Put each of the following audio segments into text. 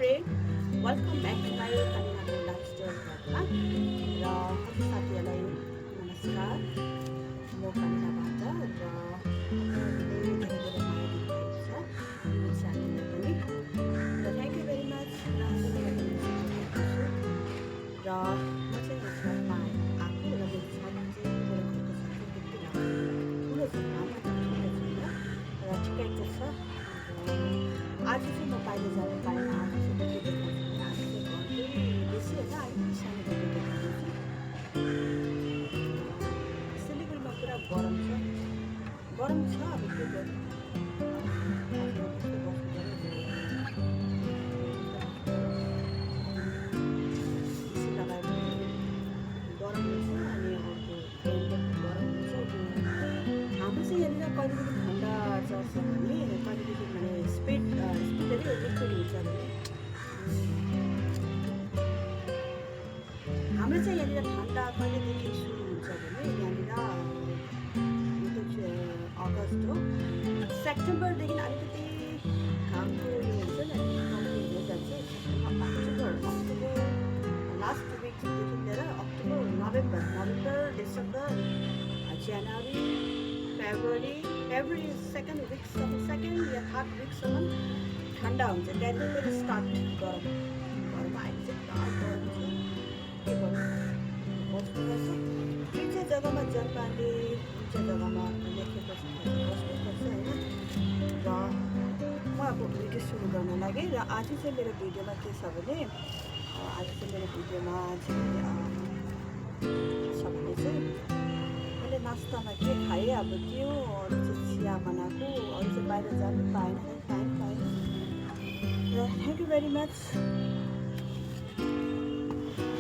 friend, welcome back to my Kaninako Lifestyle Vlogमा र हजुर साथीहरूलाई नमस्कार। म कनिना भन्छ र तपाईँहरूले धेरै धेरै माया दिनुभएको छ मेरो च्यानललाई पनि र थ्याङ्क यू भेरी मच। र आज म चाहिँ छतमा आएको र मेरो छत चाहिँ मेरो घरको छत चाहिँ त्यति ठुलो छ, लामो ठुलो छैन र ठिकैको छ। आज चाहिँ म बाहिर जानु पाएन, आज चाहिँ म के देखाउँछु भने आज चाहिँ घरकै बेसी होइन अलिकति सानो भएको देखाउँछु। सिलगढीमा पुरा गरम छ, अब के गर्नु, एसी लगाएर गरम हुन्छ अनि अर्को फ्यानले गरम हुन्छ। हाम्रो चाहिँ यहाँनिर कहिले कहिले ठन्डा चल्छ भने कहिले कहिले भने स्पिडली लिक्विड हुन्छ भने हाम्रो चाहिँ यहाँनिर ठन्डा कहिलेदेखि सुरु हुन्छ भने यहाँनिर अगस्त हो, सेप्टेम्बरदेखि अलिकति घामको यो हुन्छ नि कम्ती हुँदै जान्छ। अक्टोबर लास्ट विकदेखि लिएर अक्टोबर नोभेम्बर डिसेम्बर जनवरी फेब्रुअरी सेकेन्ड या थर्ड विकसम्म ठन्डा हुन्छ। त्यहाँदेखि फेरि स्टार्ट गरम अहिले चाहिँ पुरा गरम छ, के गर्नु बस्नुपर्छ। जुन चाहिँ जग्गामा जनताले जुन चाहिँ जग्गामा लेखेको छ बस्नुपर्छ होइन। र म अब भिडियो सुरु गर्न लागेँ र आज चाहिँ मेरो भिडियोमा के छ भने मैले नास्तामा के खाएँ, अब त्यो अरू चाहिँ चिया बनाएको, अरू चाहिँ बाहिर जानु पाएन र थ्याङ्क यू भेरी मच।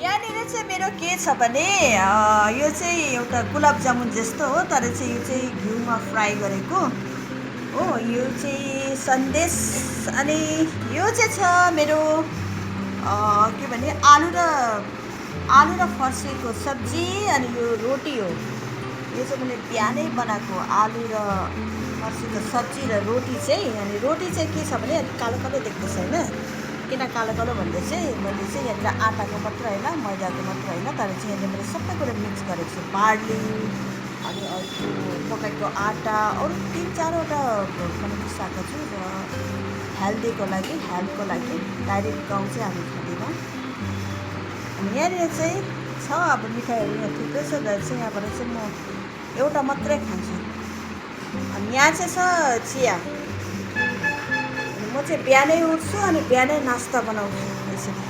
यहाँनिर चाहिँ मेरो के छ भने यो चाहिँ एउटा गुलाब जामुन जस्तो हो, तर चाहिँ यो चाहिँ घिउमा फ्राई गरेको हो। यो चाहिँ सन्देश अनि यो चाहिँ छ मेरो के भने आलु र फर्सीको सब्जी अनि यो रोटी हो। यो चाहिँ मैले बिहानै बनाएको आलु र फर्सीको सब्जी र रोटी चाहिँ। अनि रोटी चाहिँ के छ भने अलिक कालो कालो देख्दैछ होइन, किन कालो कालो भन्दा चाहिँ मैले चाहिँ यहाँनिर आँटाको मात्र होइन मैदाको मात्र होइन, तर चाहिँ यहाँनिर मैले सबै कुरा मिक्स गरेको छु। बार्ली अनि अर्को मकैको आँटा अरू 3-4वटा मैले मिसाएको छु र हेल्थको लागि डाइरेक्ट गाउँ चाहिँ हामी खाँदैनौँ। अनि यहाँनिर चाहिँ छ अब मिठाईहरू यहाँ थुप्रै छ, र चाहिँ यहाँबाट चाहिँ म एउटा मात्रै खान्छु। अनि यहाँ चाहिँ छ चिया। म चाहिँ बिहानै उठ्छु अनि बिहानै नास्ता बनाउँछु यसरी।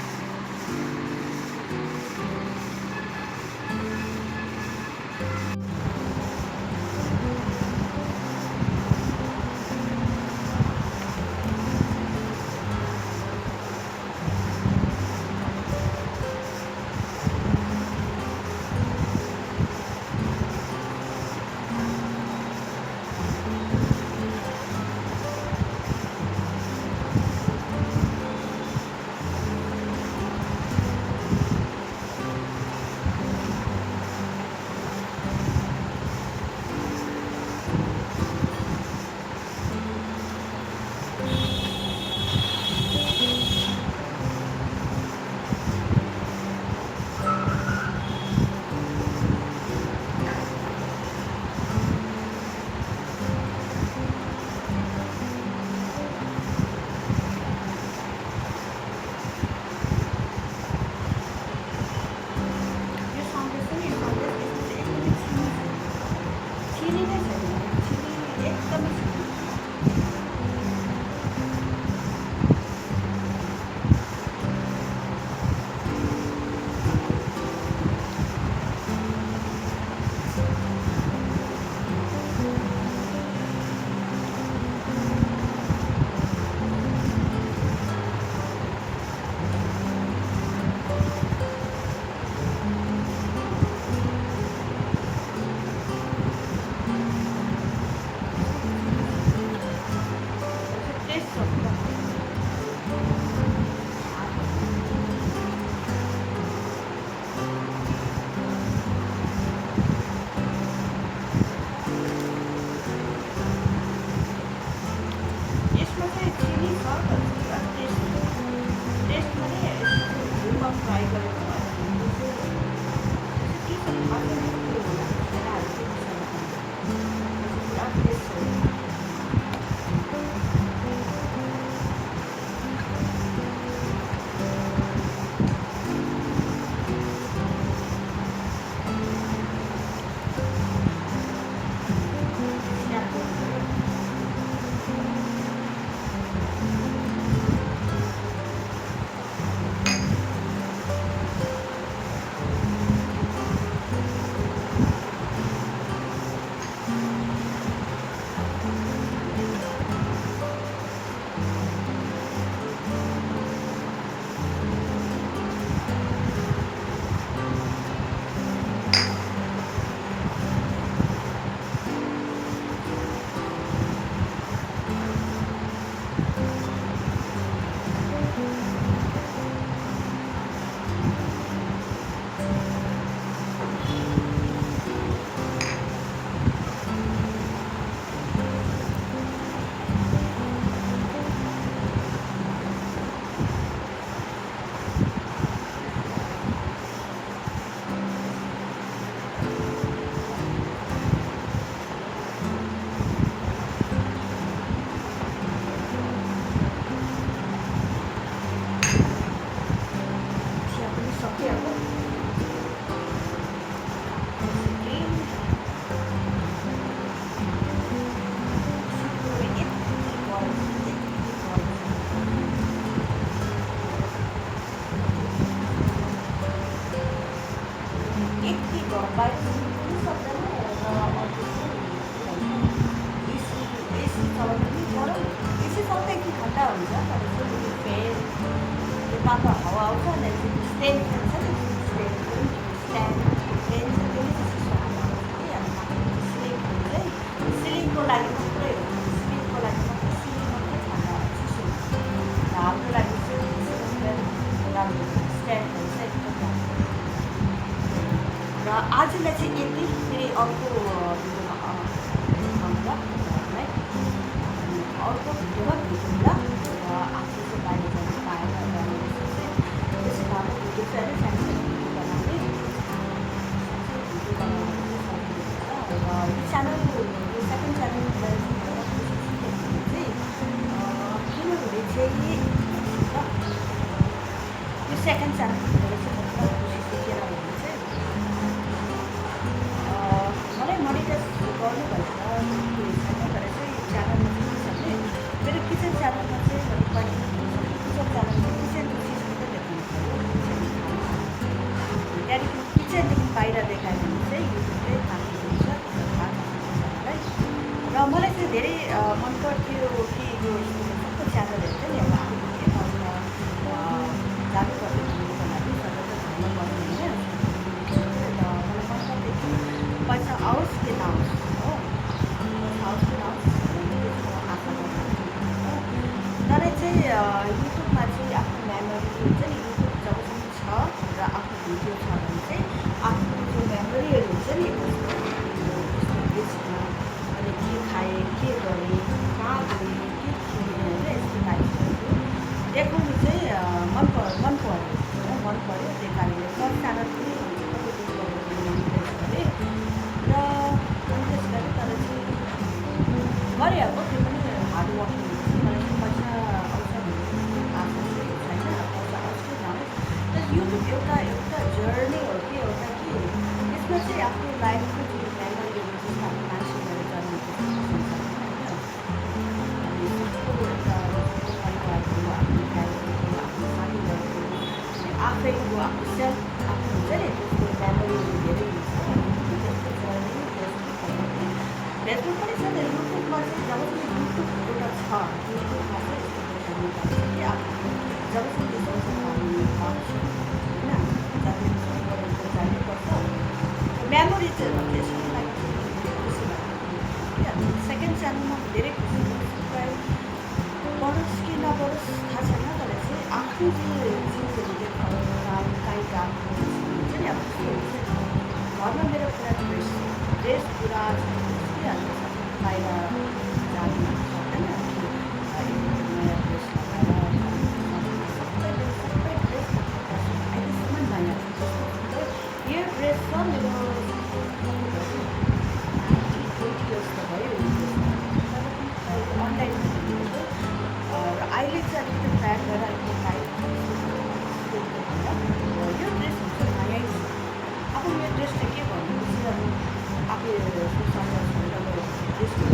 आजलाई चाहिँ यति फेरि अर्को भिडियोमा आउँला है अर्को भिडियोमा भेटौँला र आफू चाहिँ बाहिर जानु पाएर त्यसै कारण भिडियो चाहिँ सानो भिडियो बनाउने र यो च्यानल यो सेकेन्ड च्यानललाई चाहिँ किनभने चाहिँ यो सेकेन्ड च्यानल मलाई मोनिटाइज गर्नु भएन तर चाहिँ च्यानलमा चाहिँ मेरो किचन च्यानलमा चाहिँ किचन च्यानल चाहिँ किचनको चिज मात्रै देखाउनु पऱ्यो त्यहाँदेखि किचनदेखि बाहिर देखायो भने चाहिँ युट्युबले थाहा हुन्छ मलाई र मलाई चाहिँ धेरै मन पर्थ्यो कि यो सबै च्यानलहरू चाहिँ अब आफूले जानु पर्ने हुनुको लागि सबै त भन्न पर्ने होइन र मलाई मन पर्थ्यो कि पैसा आओस् कि नआओस् हो आओस् कि नआओस् आशा गर्छु तर चाहिँ युट्युबमा चाहिँ आफ्नो मेमोरी हुन्छ नि युट्युब जबसम्म छ र आफ्नो भिडियो छ भने चाहिँ आफ्नो जो मेमोरीहरू हुन्छ नि बेच्न अनि के खाएँ के गरेँ कहाँ गएँ के थिएँ होइन यस्तो टाइपहरू देखाउनु चाहिँ मन पऱ्यो त्यही कारणले फर्स्ट च्यानल पनि गरेँ र मोनिटाइज गरेँ तर चाहिँ गरेँ अब त्यो पनि हार्ड वर्किङ हुन्छ मलाई चाहिँ पैसा आउँछ भन्ने आशा चाहिँ छैन पैसा आउँछ कि नआओस् तर युट्युब एउटा जर्नी हो कि एउटा कि यसमा चाहिँ आफ्नो लाइफको जुन मेमोरीहरू जस्तो आफ्नो मान्छेहरू जन्मेको अनि एउटा परिवारको आफ्नो फ्यामिलीको आफ्नो साथीभाइको अनि आफैको आफ्नो सेल्फ आफ्नो हुन्छ नि त्यसको मेमोरीहरू धेरै हुन्छ फेसबुक पनि छ त युट्युबमा चाहिँ जबसम्म युट्युब एउटा छ युट्युबमा चाहिँ यस्तो देखाउनु पर्छ कि आफ्नो जबसम्म देखाउँछ हामी पाउँछ होइन जतिसम्म गरेको जानुपर्छ मेमोरी चाहिँ त्यसको लागि खुसी लाग्यो सेकेन्ड च्यानलमा धेरै खुसी बढोस् कि नबढोस् थाहा छैन तर चाहिँ आफ्नो चाहिँ चिजहरू देखाउनु काहीँ गएको हुन्छ नि अब घरमा मेरो पुरा ड्रेस पुरा बाहिर जानु सक्दैन नयाँ ड्रेस लगाएर सबै ड्रेस अहिलेसम्म नयाँ यो ड्रेस छ मेरो 20 इयर्स त भयो अनलाइन र अहिले चाहिँ अलिकति ट्र्याक गरेर अलिकति टाइट यो ड्रेस हुन्छ नयाँ अब यो ड्रेसले के भन्नुपर्छ अब आफूले ड्रेसको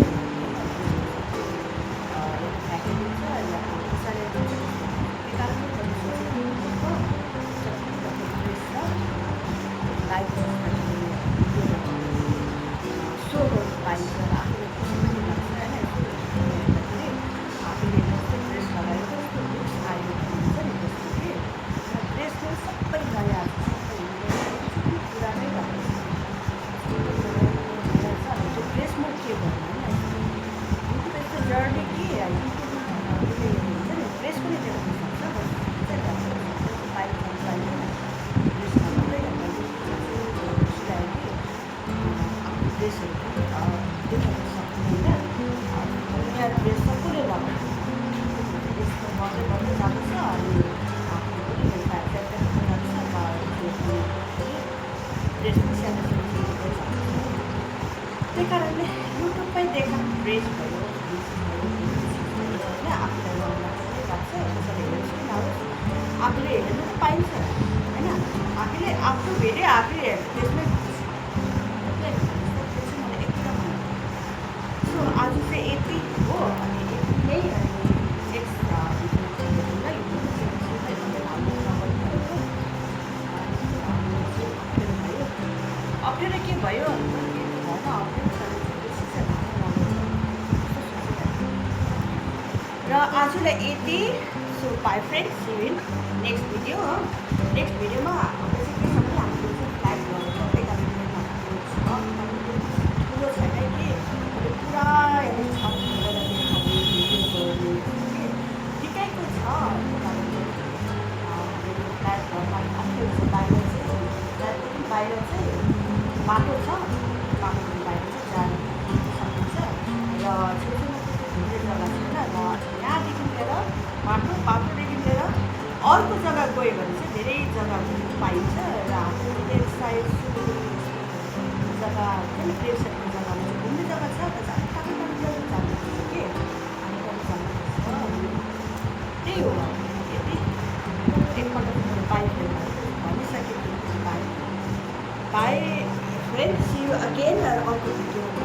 प्याकेजिङ छ या कसैले त्यही कारणले ड्रेस छ लाइफ सो गर्नु पाइन्छ र आफूले खुसी पनि लाग्छ होइन आफूले जस्तो ड्रेस लगाएर कस्तो लुक्स आयो हुन्छ नि जस्तो कि ड्रेसको सबै नयाँ सबै पुरानै भएको त्यो ड्रेसमा के भन्नु होइन युट्युब यस्तो जर्नी कि उसले हुन्छ नि ड्रेस पनि देखाउनु सक्छ बाहिर जानु पाइँदैन ड्रेसमा मात्रै सिलायो कि आफ्नो ड्रेसहरू देखाउनु सक्दैन नयाँ ड्रेस सबैले लगाउँछ यस्तो गर्दै जान्छ अनि आफ्नो पनि ड्रेस पनि सानो त्यही कारणले युट्युबमै देखा ड्रेस भयो होइन आफूलाई मन लाग्छ कसैले हेर्छ कि नहोस् आफूले हेर्नु त पाइन्छ होइन आफूले आफ्नो भेट्यो आफूले हेर्छ त्यसमै मलाई एकदम सो आज चाहिँ यति हो अनि यति नै अनि नेक्स्ट अप्ठ्यारो के भयो घरमा र आजलाई यति so bye friends see you in next video हो नेक्स्ट भिडियोमा हाम्रो चाहिँ के छ भने हामीले चाहिँ फ्ल्याग गरेर ठुलो छैन कि पुरा ठिकैको छ फ्ल्याग घरमा बाहिर चाहिँ बाटो छ, बाटोदेखि बाहिर चाहिँ जान सकिन्छ र छेउछाउमा त्यति घुम्ने जग्गा छैन र यहाँदेखि लिएर बाटोदेखि लिएर अर्को जग्गा गयो भने चाहिँ धेरै जग्गा घुम्नु पाइन्छ र हाम्रो प्लेन साइड जग्गा हुन्छ नि, प्लेन साइडको जग्गामा चाहिँ घुम्ने जग्गा छ त जानु टाढो टाढो जानुपर्छ कि अनि कति जानुपर्छ त्यही हो। यदि एकपल्ट बाइक भनिसकेको bye friends, see you again अर्को भिडियोमा